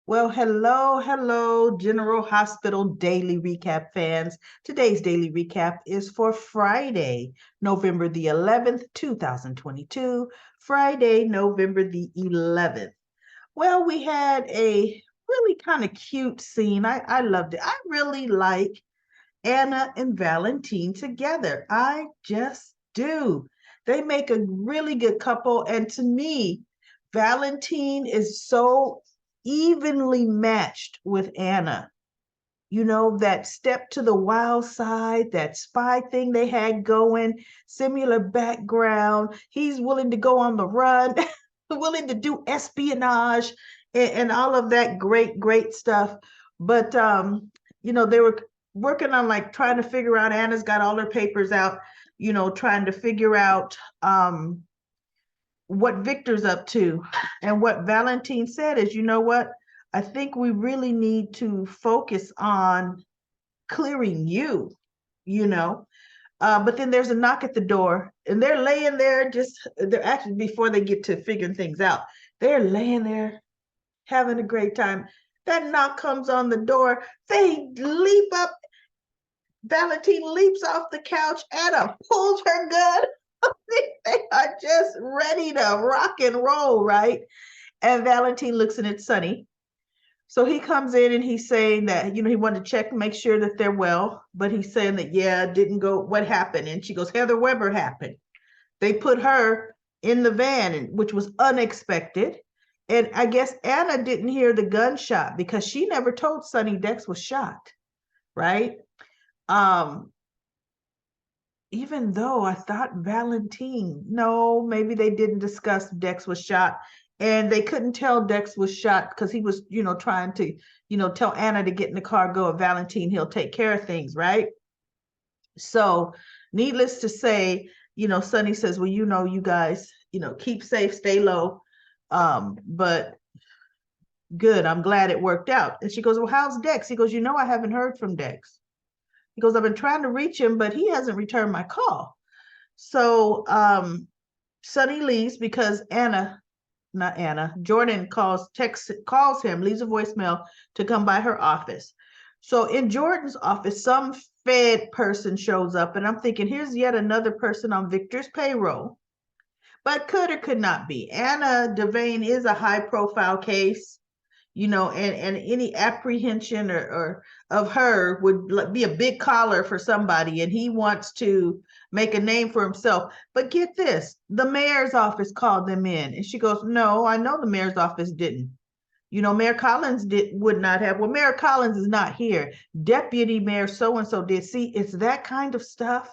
Well, hello, General Hospital Daily Recap fans. Today's daily recap is for Friday, November the 11th, 2022. Friday, November the 11th. Well, we had a really kind of cute scene. I loved it. I really like Anna and Valentin together. I just do. They make a really good couple. And to me, Valentin is so evenly matched with Anna. You know, that step to the wild side, that spy thing they had going, similar background. He's willing to go on the run, willing to do espionage and all of that great stuff. But they were working on like trying to figure out Anna's got all her papers out, trying to figure out what Victor's up to. And what Valentin said is, you know what? I think we really need to focus on clearing you, you know. But then there's a knock at the door, and they're laying there they're actually, before they get to figuring things out, they're laying there having a great time. That knock comes on the door. They leap up. Valentin leaps off the couch. Anna pulls her gun. They are just ready to rock and roll, right? And Valentin looks at Sonny. So he comes in and he's saying that, he wanted to check and make sure that they're well, but he's saying that, yeah, didn't go, what happened? And she goes, Heather Weber happened. They put her in the van, which was unexpected. And I guess Anna didn't hear the gunshot because she never told Sonny Dex was shot, right? Even though I thought Valentin, no, maybe they didn't discuss Dex was shot, and they couldn't tell Dex was shot because he was, trying to, tell Anna to get in the car, go with Valentin, he'll take care of things, right? So, needless to say, Sonny says, well, you guys, keep safe, stay low. But good, I'm glad it worked out. And she goes, well, how's Dex? He goes, I haven't heard from Dex. He goes, I've been trying to reach him, but he hasn't returned my call. So Sonny leaves because Jordan calls him, leaves a voicemail to come by her office. So in Jordan's office, some Fed person shows up, and I'm thinking, here's yet another person on Victor's payroll, but could or could not be. Anna Devane is a high profile case, and any apprehension or of her would be a big collar for somebody, and he wants to make a name for himself. But get this, the mayor's office called them in, and she goes, no, I know the mayor's office didn't. Mayor Collins would not have. Well, Mayor Collins is not here. Deputy Mayor so-and-so did. See, it's that kind of stuff.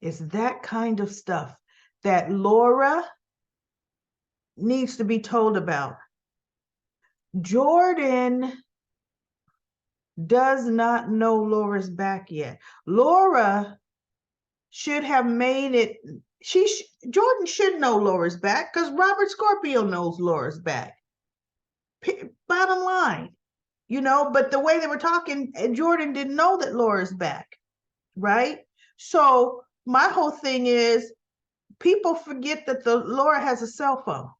It's that kind of stuff that Laura needs to be told about. Jordan does not know Laura's back yet. Laura should have made it. Jordan should know Laura's back because Robert Scorpio knows Laura's back. Bottom line, but the way they were talking, Jordan didn't know that Laura's back, right? So my whole thing is, people forget that Laura has a cell phone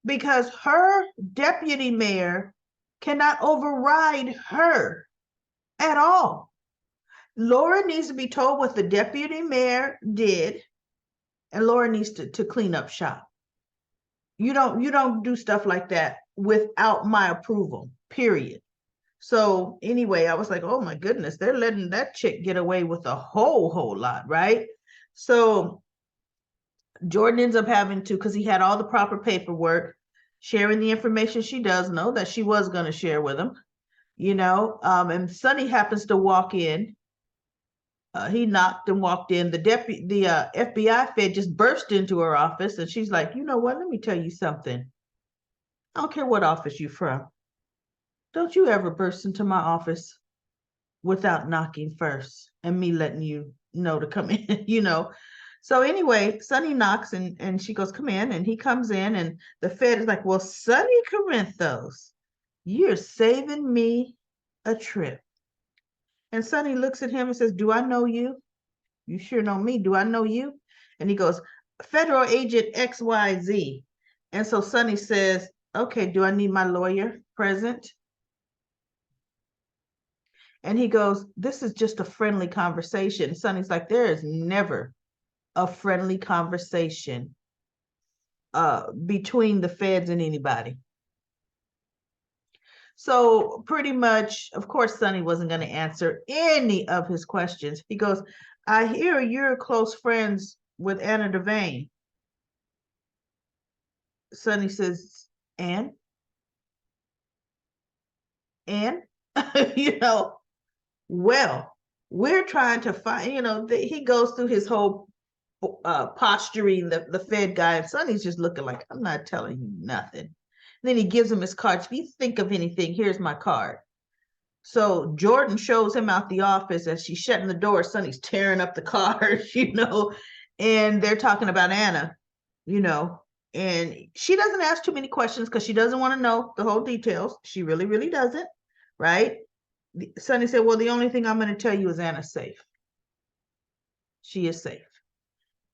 because her deputy mayor cannot override her at all. Laura needs to be told what the deputy mayor did, and Laura needs to clean up shop. You don't do stuff like that without my approval, period. So anyway, I was like, oh my goodness, they're letting that chick get away with a whole lot, right? So Jordan ends up having to, because he had all the proper paperwork, sharing the information she does know that she was going to share with him, and Sonny happens to walk in. He knocked and walked in. The FBI Fed just burst into her office, and she's like, you know what? Let me tell you something. I don't care what office you're from. Don't you ever burst into my office without knocking first and me letting you know to come in, So anyway, Sonny knocks and she goes, come in, and he comes in, and the Fed is like, well, Sonny Corinthos, you're saving me a trip. And Sonny looks at him and says, do I know you? You sure know me. Do I know you? And he goes, Federal Agent XYZ. And so Sonny says, okay, do I need my lawyer present? And he goes, this is just a friendly conversation. Sonny's like, there is never a friendly conversation between the feds and anybody. So pretty much, of course, Sonny wasn't going to answer any of his questions. He goes, I hear you're close friends with Anna Devane. Sonny says, and, you know, well, we're trying to find, you know, he goes through his whole posturing the Fed guy, and Sonny's just looking like, I'm not telling you nothing. And then he gives him his cards. If you think of anything, here's my card. So Jordan shows him out the office. As she's shutting the door, Sonny's tearing up the cards, you know, and they're talking about Anna, you know, and she doesn't ask too many questions because she doesn't want to know the whole details. She really, really doesn't, right? Sonny said, well, the only thing I'm going to tell you is Anna's safe. She is safe.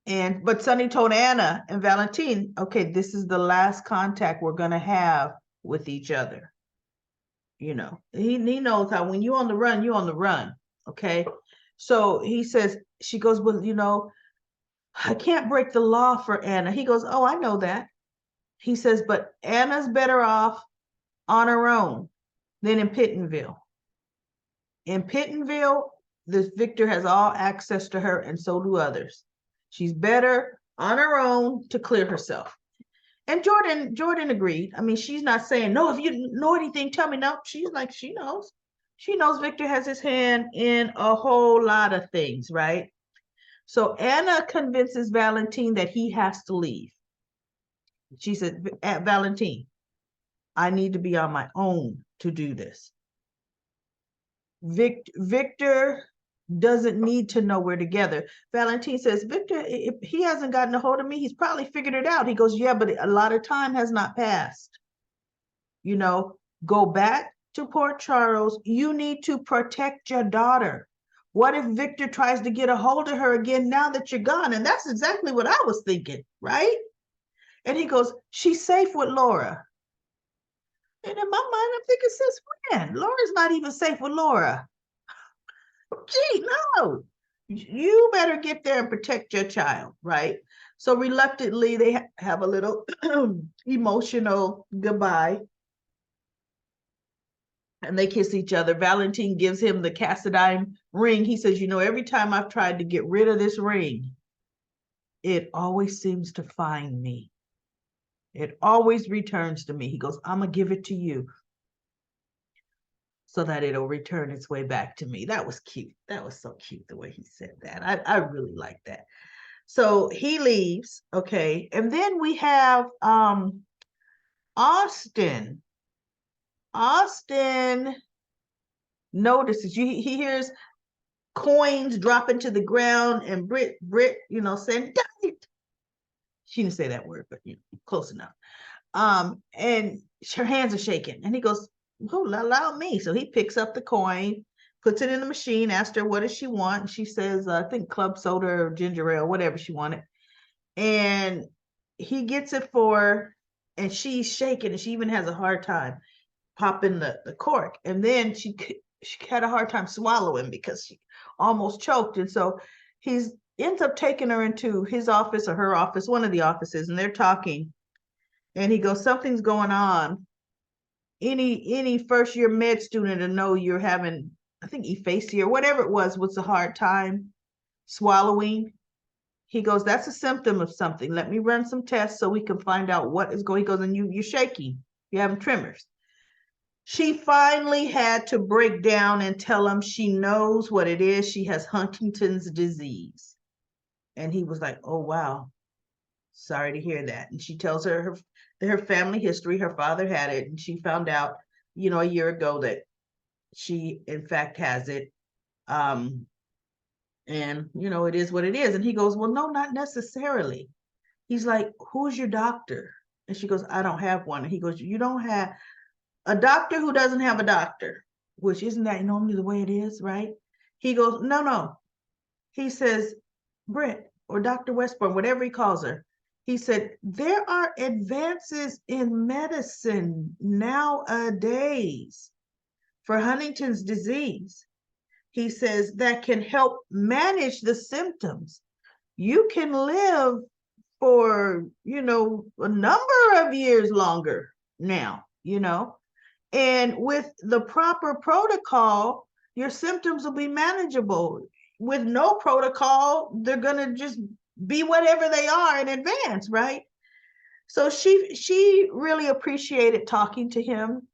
But Sonny told Anna and Valentin, okay, this is the last contact we're going to have with each other. You know, he knows how when you're on the run, you're on the run. Okay. So he says, she goes, well, you know, I can't break the law for Anna. He goes, oh, I know that. He says, but Anna's better off on her own than in Pentonville. In Pentonville, this Victor has all access to her, and so do others. She's better on her own to clear herself. And Jordan agreed. I mean, she's not saying, no, if you know anything, tell me. No, she's like, she knows. She knows Victor has his hand in a whole lot of things, right? So Anna convinces Valentin that he has to leave. She said, Valentin, I need to be on my own to do this. Victor doesn't need to know we're together. Valentin says, Victor, if he hasn't gotten a hold of me, he's probably figured it out. He goes, yeah, but a lot of time has not passed. You know, go back to Port Charles. You need to protect your daughter. What if Victor tries to get a hold of her again now that you're gone? And that's exactly what I was thinking, right? And he goes, she's safe with Laura. And in my mind, I'm thinking, since when? Laura's not even safe with Laura. Gee, no. You better get there and protect your child, right? So reluctantly, they have a little emotional goodbye. And they kiss each other. Valentin gives him the Cassadine ring. He says, you know, every time I've tried to get rid of this ring, it always seems to find me. It always returns to me. He goes, I'm going to give it to you so that it'll return its way back to me. That was cute. That was so cute the way he said that. I really like that. So he leaves, okay. And then we have Austin. Austin notices, he hears coins dropping to the ground, and Britt, you know, saying, "Don't." She didn't say that word, but you know, close enough. And her hands are shaking, and he goes, "Oh, allow me." So he picks up the coin, puts it in the machine, asks her what does she want. And she says, I think club soda or ginger ale, whatever she wanted. And he gets it for her, and she's shaking, and she even has a hard time popping the cork. And then she had a hard time swallowing because she almost choked. And so he ends up taking her into his office or her office, one of the offices, and they're talking. And he goes, something's going on. Any first year med student to know you're having, I think aphasia or whatever it was a hard time swallowing. He goes, that's a symptom of something. Let me run some tests so we can find out what is going. He goes, and you're shaking. You're having tremors. She finally had to break down and tell him she knows what it is. She has Huntington's disease. And he was like, oh, wow. Sorry to hear that. And she tells her family history. Her father had it, and she found out, you know, a year ago that she, in fact, has it. And, you know, it is what it is. And he goes, well, no, not necessarily. He's like, who's your doctor? And she goes, I don't have one. And he goes, you don't have a doctor who doesn't have a doctor, which isn't that normally the way it is, right? He goes, no. He says, Britt, or Dr. Westbourne, whatever he calls her. He said, there are advances in medicine nowadays for Huntington's disease. He says that can help manage the symptoms. You can live for, a number of years longer now, and with the proper protocol, your symptoms will be manageable. With no protocol, they're going to just be whatever they are in advance, right? So she really appreciated talking to him,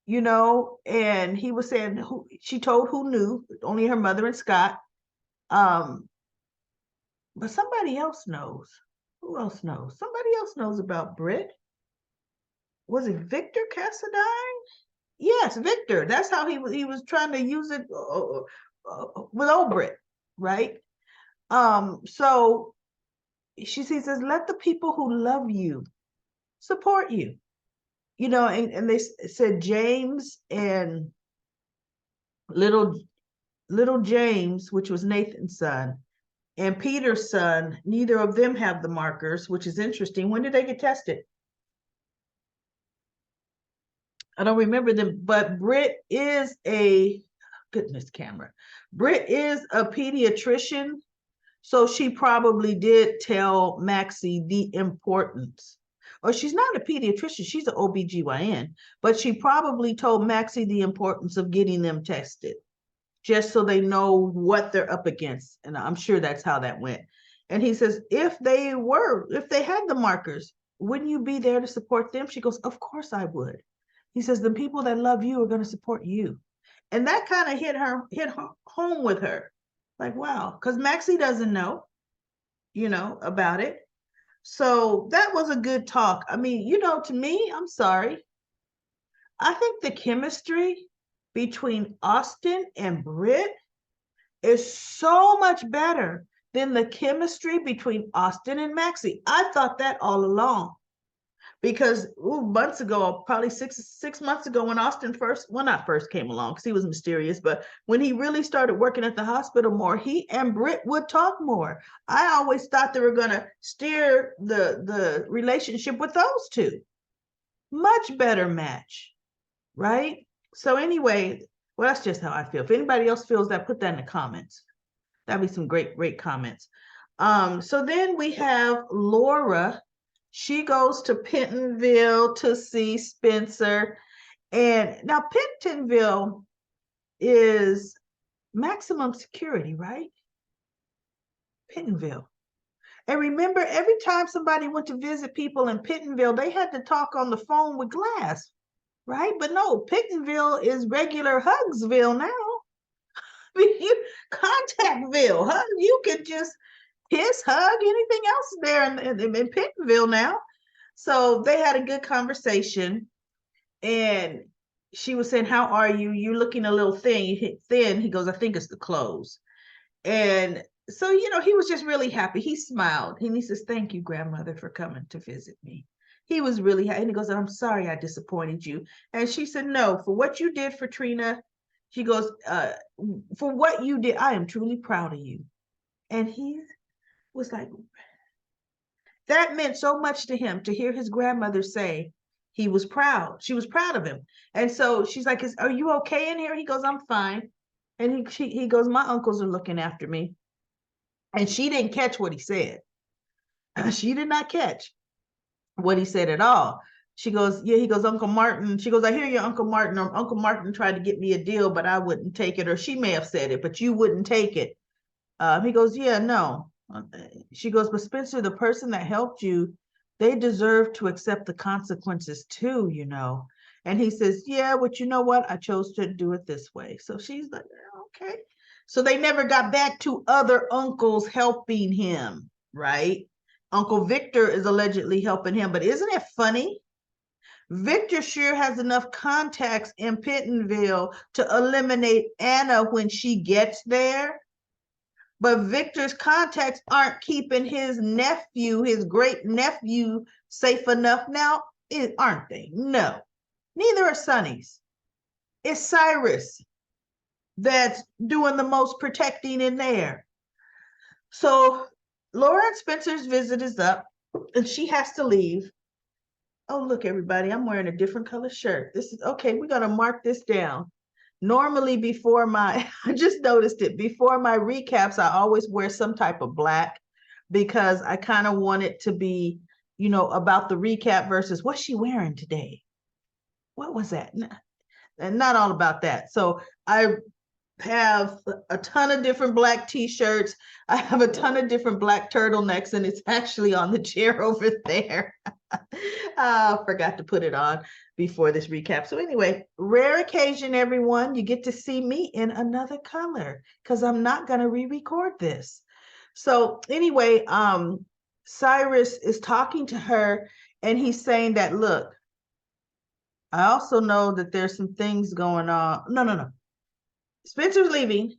and he was saying she told who knew, only her mother and Scott. But somebody else knows. Who else knows? Somebody else knows about Britt. Was it Victor Cassadine? Yes, Victor. That's how he was trying to use it with old Britt, right? So he says, let the people who love you support you. And they said James and little James, which was Nathan's son, and Peter's son, neither of them have the markers, which is interesting. When did they get tested? I don't remember them, but Britt is Britt is a pediatrician, so she probably did tell Maxie the importance. Or she's not a pediatrician, she's an OBGYN, but she probably told Maxie the importance of getting them tested, just so they know what they're up against. And I'm sure that's how that went. And he says, if they had the markers, wouldn't you be there to support them? She goes, of course I would. He says, the people that love you are going to support you. And that kind of hit home with her. Like, wow, because Maxie doesn't know, about it. So that was a good talk. I mean, to me, I'm sorry, I think the chemistry between Austin and Britt is so much better than the chemistry between Austin and Maxie. I thought that all along, because months ago, probably six months ago, when Austin not first came along, because he was mysterious, but when he really started working at the hospital more, he and Britt would talk more. I always thought they were going to steer the relationship with those two. Much better match, right? So anyway, well, that's just how I feel. If anybody else feels that, put that in the comments. That'd be some great comments. So then we have Laura. She goes to Pentonville to see Spencer. And now Pentonville is maximum security, right? Pentonville. And remember, every time somebody went to visit people in Pentonville, they had to talk on the phone with glass, right? But no, Pentonville is regular Hugsville now. I mean, Contactville, huh? You could just kiss, hug, anything else there in Pentonville now. So they had a good conversation, and she was saying, how are you? You're looking a little thin. He goes, I think it's the clothes. And so, he was just really happy. He smiled and he says, thank you, grandmother, for coming to visit me. He was really happy. And he goes, I'm sorry I disappointed you. And she said, no, for what you did for Trina, she goes, for what you did, I am truly proud of you. And he was like, that meant so much to him, to hear his grandmother say he was proud. She was proud of him. And so she's like, are you okay in here? He goes, I'm fine. And he goes, my uncles are looking after me. And she didn't catch what he said. She did not catch what he said at all. She goes, yeah, he goes, Uncle Martin. She goes, I hear your Uncle Martin, or Uncle Martin tried to get me a deal, but I wouldn't take it. Or she may have said it, but you wouldn't take it. He goes, yeah, no. She goes, but Spencer, the person that helped you, they deserve to accept the consequences too, And he says, yeah, but you know what? I chose to do it this way. So she's like, okay. So they never got back to other uncles helping him, right? Uncle Victor is allegedly helping him, but isn't it funny? Victor sure has enough contacts in Pentonville to eliminate Anna when she gets there. But Victor's contacts aren't keeping his great nephew, safe enough now, aren't they? No, neither are Sonny's. It's Cyrus that's doing the most protecting in there. So Laura and Spencer's visit is up. and she has to leave. Oh, look, everybody, I'm wearing a different color shirt. This is okay. We're going to mark this down. Normally, before my, I just noticed it, before my recaps, I always wear some type of black because I kind of want it to be, about the recap versus what's she wearing today? What was that? And not all about that. So I have a ton of different black t-shirts. I have a ton of different black turtlenecks, and it's actually on the chair over there. I forgot to put it on before this recap. So anyway, rare occasion, everyone, you get to see me in another color because I'm not going to re-record this. So anyway, Cyrus is talking to her, and he's saying that, look, I also know that there's some things going on. No. Spencer's leaving.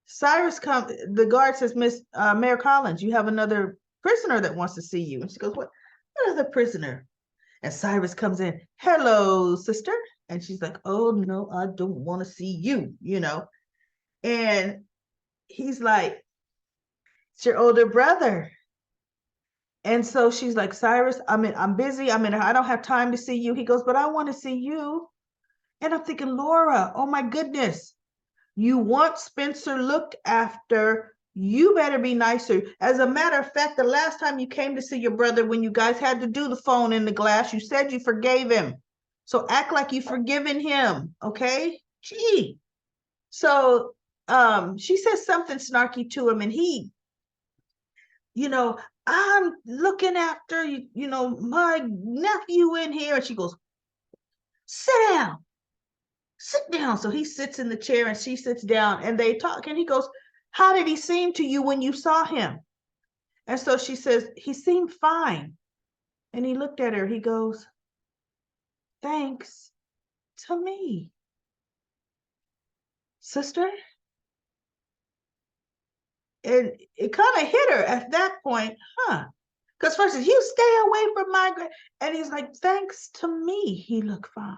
Cyrus comes. The guard says, Miss Mayor Collins, you have another prisoner that wants to see you. And she goes, what other prisoner? And Cyrus comes in. Hello, sister. And she's like, oh, no, I don't want to see you, And he's like, it's your older brother. And so she's like, Cyrus, I'm busy. I don't have time to see you. He goes, but I want to see you. And I'm thinking, Laura, oh my goodness. You want Spencer looked after. You better be nicer. As a matter of fact, the last time you came to see your brother, when you guys had to do the phone in the glass, you said you forgave him. So act like you've forgiven him, okay? Gee. So she says something snarky to him, and he, I'm looking after, my nephew in here. And she goes, sit down. Sit down. So he sits in the chair and she sits down, and they talk, and he goes, how did he seem to you when you saw him? And so she says, he seemed fine. And he looked at her. He goes, thanks to me. Sister? And it kind of hit her at that point, because first you stay away from my, and he's like, thanks to me, he looked fine.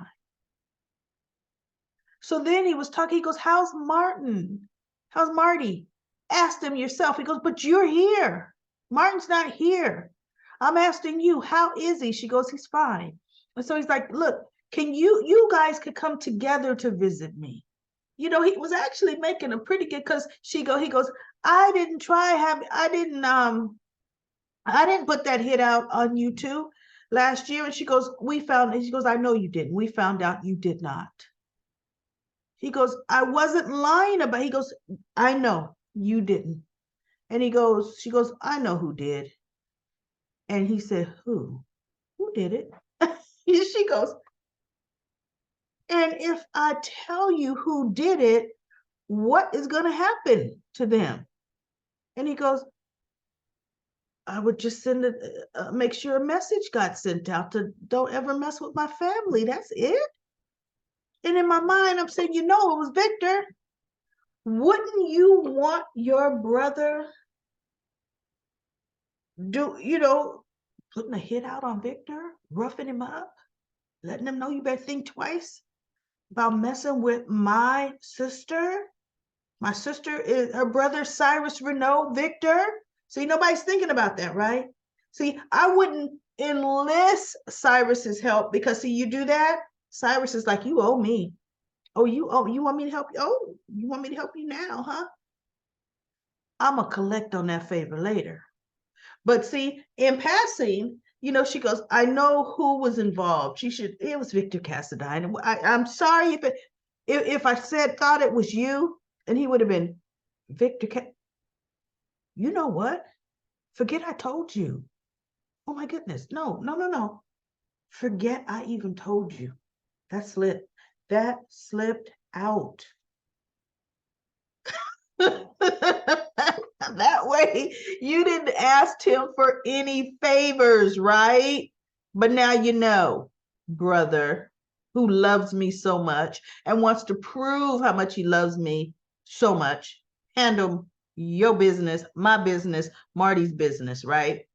So then he was talking, he goes, how's Martin? How's Marty? Ask him yourself. He goes, but you're here. Martin's not here. I'm asking you, how is he? She goes, he's fine. And so he's like, look, can you guys could come together to visit me. He was actually making a pretty good, because he goes, I didn't put that hit out on you two last year. And she goes, I know you didn't. We found out you did not. He goes, I wasn't lying about it. He goes, I know you didn't. And she goes, I know who did. And he said, who? Who did it? She goes, and if I tell you who did it, what is going to happen to them? And he goes, I would just make sure a message got sent out to don't ever mess with my family. That's it. And in my mind, I'm saying, it was Victor. Wouldn't you want your brother putting a hit out on Victor, roughing him up, letting him know you better think twice about messing with my sister? My sister is her brother, Cyrus Renault, Victor. See, nobody's thinking about that, right? See, I wouldn't enlist Cyrus's help because, see, you do that, Cyrus is like, you owe me. Oh, you want me to help you? Oh, you want me to help you now, huh? I'm going to collect on that favor later. But see, in passing, she goes, I know who was involved. It was Victor Cassadine. I'm sorry if I thought it was you, and he would have been Victor. You know what? Forget I told you. Oh my goodness. No. Forget I even told you. That slipped out. That way you didn't ask him for any favors, right? But now you know, brother, who loves me so much and wants to prove how much he loves me so much. Handle your business, my business, Marty's business, right?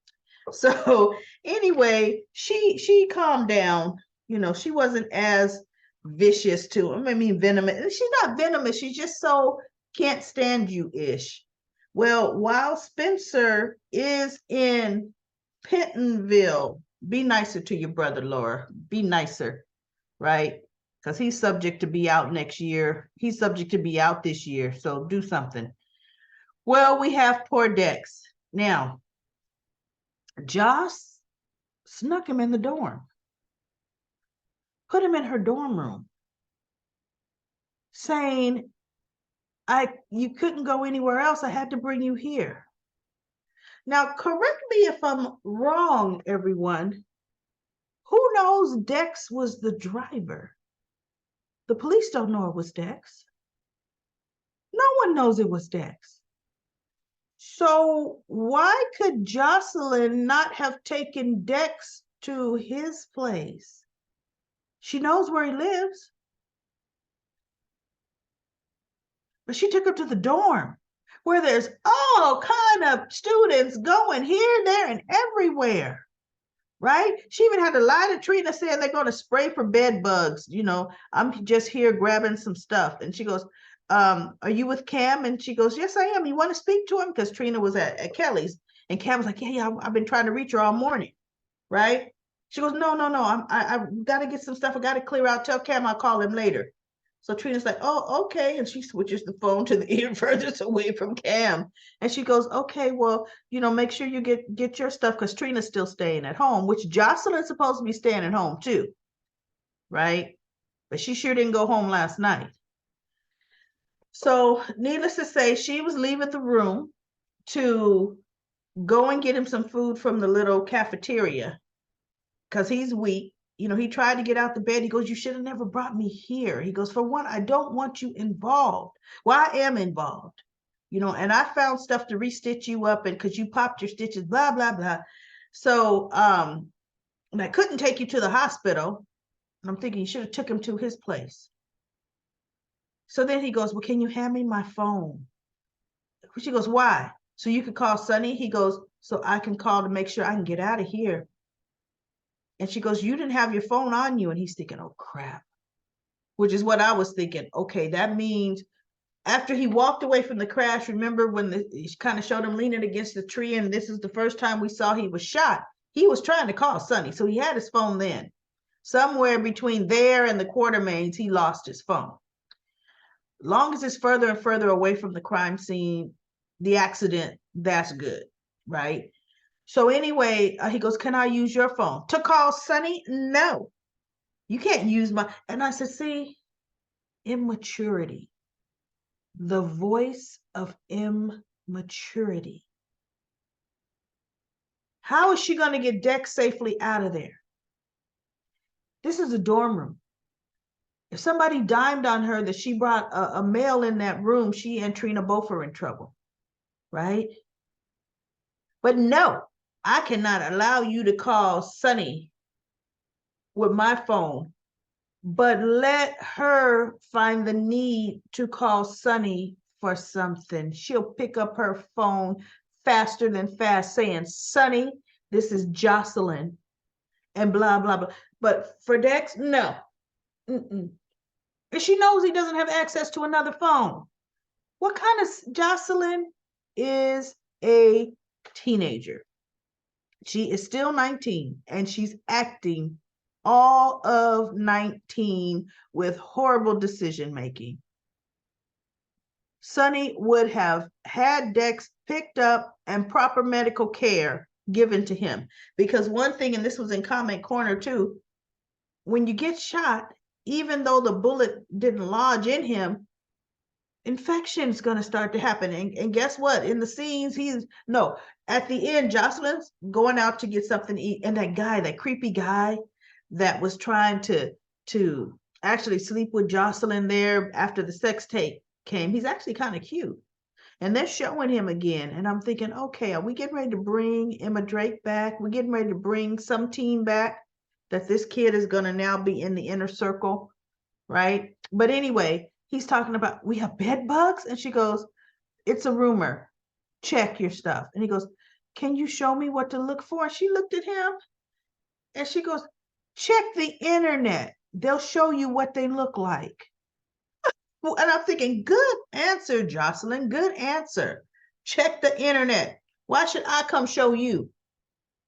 So anyway, she calmed down. She wasn't as vicious to him. Venomous. She's not venomous. She's just so can't stand you-ish. Well, while Spencer is in Pentonville. Be nicer to your brother, Laura. Be nicer, right? Because he's subject to be out next year. He's subject to be out this year. So do something. Well, we have poor Dex. Now, Joss snuck him in the dorm, put him in her dorm room, saying, you couldn't go anywhere else. I had to bring you here. Now, correct me if I'm wrong, everyone. Who knows Dex was the driver? The police don't know it was Dex. No one knows it was Dex. So why could Jocelyn not have taken Dex to his place? She knows where he lives. But she took him to the dorm where there's all kind of students going here, there, and everywhere. Right? She even had to lie to Trina saying they're going to spray for bed bugs. You know, I'm just here grabbing some stuff. And she goes, are you with Cam? And she goes, yes, I am. You want to speak to him? Because Trina was at Kelly's. And Cam was like, yeah, I've been trying to reach her all morning. Right? She goes, no. I've got to get some stuff. I got to clear out. Tell Cam I'll call him later. So Trina's like, oh, okay. And she switches the phone to the ear furthest away from Cam. And she goes, okay, well, make sure you get your stuff because Trina's still staying at home, which Jocelyn's supposed to be staying at home too. Right? But she sure didn't go home last night. So needless to say, she was leaving the room to go and get him some food from the little cafeteria because he's weak. He tried to get out the bed. He goes, you should have never brought me here. He goes, for one, I don't want you involved. Well, I am involved, and I found stuff to restitch you up and because you popped your stitches, blah, blah, blah. So, and I couldn't take you to the hospital. And I'm thinking you should have took him to his place. So then he goes, well, can you hand me my phone? She goes, why? So you could call Sonny? He goes, so I can call to make sure I can get out of here. And she goes, you didn't have your phone on you. And he's thinking, oh, crap, which is what I was thinking. Okay, that means after he walked away from the crash, remember when he kind of showed him leaning against the tree, and this is the first time we saw he was shot. He was trying to call Sonny, so he had his phone then. Somewhere between there and the Quartermains, he lost his phone. Long as it's further and further away from the crime scene, the accident, that's good, right? So anyway, he goes, can I use your phone? To call Sonny? No. You can't use my... And I said, see, immaturity. The voice of immaturity. How is she going to get Dex safely out of there? This is a dorm room. If somebody dimed on her that she brought a male in that room, she and Trina both are in trouble, right? But no, I cannot allow you to call Sonny with my phone, but let her find the need to call Sonny for something. She'll pick up her phone faster than fast saying, Sonny, this is Jocelyn, and blah, blah, blah. But for Dex, no. And she knows he doesn't have access to another phone. What kind of... Jocelyn is a teenager. She is still 19 and she's acting all of 19 with horrible decision making. Sonny would have had Dex picked up and proper medical care given to him. Because one thing, and this was in comment corner too, when you get shot, even though the bullet didn't lodge in him, infection is going to start to happen. And guess what? In the scenes, at the end, Jocelyn's going out to get something to eat. And that creepy guy that was trying to actually sleep with Jocelyn there after the sex tape came, he's actually kind of cute. And they're showing him again. And I'm thinking, okay, are we getting ready to bring Emma Drake back? We're getting ready to bring some team back that this kid is going to now be in the inner circle, right? But anyway, he's talking about, we have bed bugs? And she goes, it's a rumor. Check your stuff. And he goes, can you show me what to look for? And she looked at him and she goes, check the internet. They'll show you what they look like. Well, and I'm thinking, good answer, Jocelyn. Good answer. Check the internet. Why should I come show you?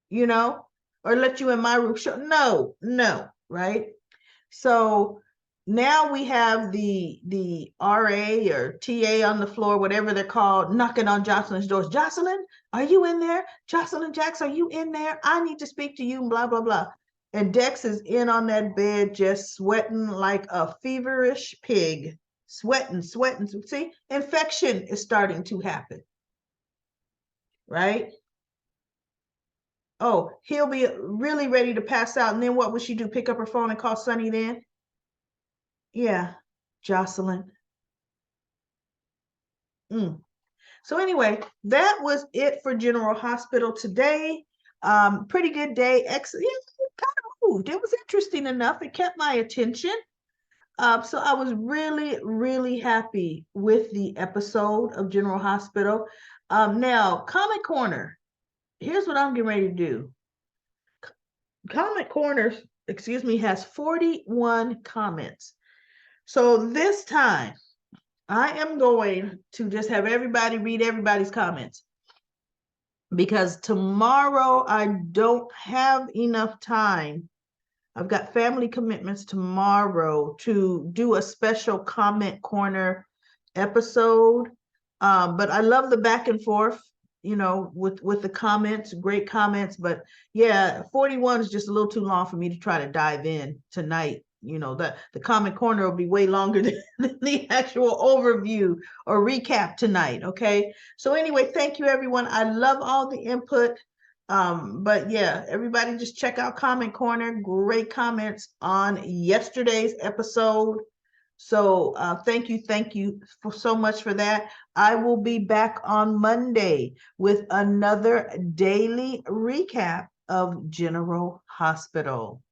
you know, or let you in my room. No, no, right? So now we have the RA or TA on the floor, whatever they're called, knocking on Jocelyn's doors. Jocelyn, are you in there? Jocelyn Jax, are you in there? I need to speak to you, blah, blah, blah. And Dex is in on that bed, just sweating like a feverish pig, sweating, sweating. See, infection is starting to happen, right? Oh, he'll be really ready to pass out. And then what would she do? Pick up her phone and call Sonny then? Yeah, Jocelyn. Mm. So anyway, that was it for General Hospital today. Pretty good day. Excellent. Yeah, it kind of moved. It was interesting enough. It kept my attention. So I was really, really happy with the episode of General Hospital. Now, Comic Corner. Here's what I'm getting ready to do. Comic Corner, excuse me, has 41 comments. So this time, I am going to just have everybody read everybody's comments because tomorrow I don't have enough time. I've got family commitments tomorrow to do a special comment corner episode. But I love the back and forth, you know, with the comments, great comments. But yeah, 41 is just a little too long for me to try to dive in tonight. You know, the comment corner will be way longer than the actual overview or recap tonight. Okay. So anyway, thank you everyone. I love all the input. But yeah, everybody just check out Comment Corner. Great comments on yesterday's episode. So thank you for so much for that. I will be back on Monday with another daily recap of General Hospital.